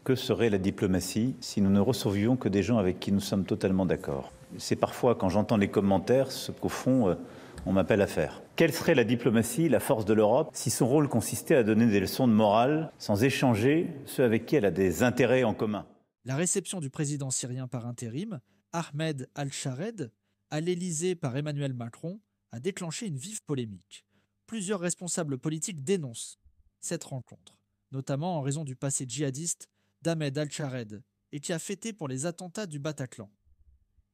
Que serait la diplomatie si nous ne recevions que des gens avec qui nous sommes totalement d'accord? C'est parfois, quand j'entends les commentaires, ce qu'au fond, on m'appelle à faire. Quelle serait la diplomatie, la force de l'Europe, si son rôle consistait à donner des leçons de morale sans échanger ceux avec qui elle a des intérêts en commun? La réception du président syrien par intérim, Ahmed Al-Shared, à l'Élysée par Emmanuel Macron, a déclenché une vive polémique. Plusieurs responsables politiques dénoncent cette rencontre, notamment en raison du passé djihadiste d'Ahmed Al-Shared et qui a fêté pour les attentats du Bataclan.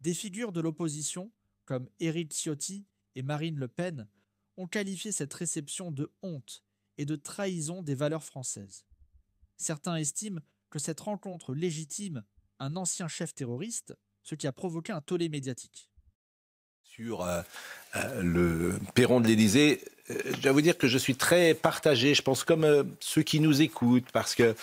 Des figures de l'opposition, comme Éric Ciotti et Marine Le Pen, ont qualifié cette réception de honte et de trahison des valeurs françaises. Certains estiment que cette rencontre légitime un ancien chef terroriste, ce qui a provoqué un tollé médiatique. Sur le perron de l'Élysée, je dois vous dire que je suis très partagé, je pense comme ceux qui nous écoutent, parce que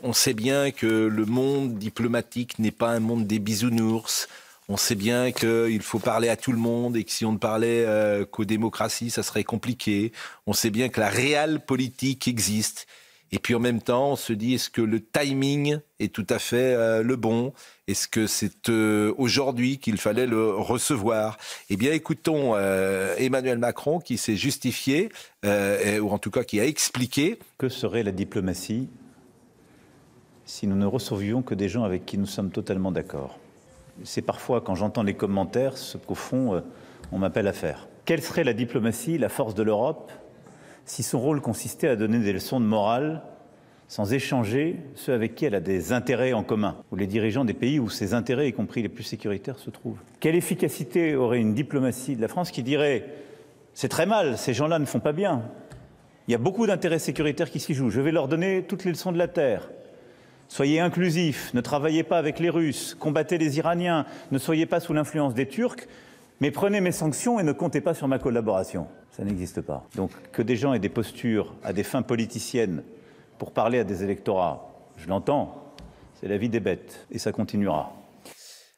on sait bien que le monde diplomatique n'est pas un monde des bisounours. On sait bien qu'il faut parler à tout le monde et que si on ne parlait qu'aux démocraties, ça serait compliqué. On sait bien que la réelle politique existe. Et puis en même temps, on se dit, est-ce que le timing est tout à fait le bon? Est-ce que c'est aujourd'hui qu'il fallait le recevoir? Eh bien, écoutons Emmanuel Macron qui s'est justifié, ou en tout cas qui a expliqué. Que serait la diplomatie si nous ne recevions que des gens avec qui nous sommes totalement d'accord? C'est parfois, quand j'entends les commentaires, ce qu'au fond, on m'appelle à faire. Quelle serait la diplomatie, la force de l'Europe, si son rôle consistait à donner des leçons de morale sans échanger ceux avec qui elle a des intérêts en commun, ou les dirigeants des pays où ces intérêts, y compris les plus sécuritaires, se trouvent? Quelle efficacité aurait une diplomatie de la France qui dirait « c'est très mal, ces gens-là ne font pas bien, il y a beaucoup d'intérêts sécuritaires qui s'y jouent, je vais leur donner toutes les leçons de la terre. Soyez inclusifs, ne travaillez pas avec les Russes, combattez les Iraniens, ne soyez pas sous l'influence des Turcs, mais prenez mes sanctions et ne comptez pas sur ma collaboration. » Ça n'existe pas. Donc que des gens aient des postures à des fins politiciennes pour parler à des électorats, je l'entends, c'est la vie des bêtes et ça continuera.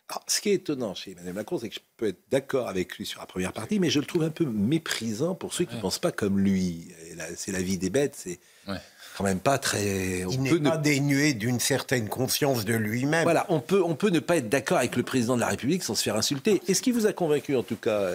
Alors, ce qui est étonnant chez Emmanuel Macron, c'est que je peux être d'accord avec lui sur la première partie, mais je le trouve un peu méprisant pour ceux qui ne pensent pas comme lui. C'est la vie des bêtes, c'est quand même pas très... Il n'est pas dénué d'une certaine conscience de lui-même. Voilà, on peut ne pas être d'accord avec le président de la République sans se faire insulter. Est-ce qu'il vous a convaincu en tout cas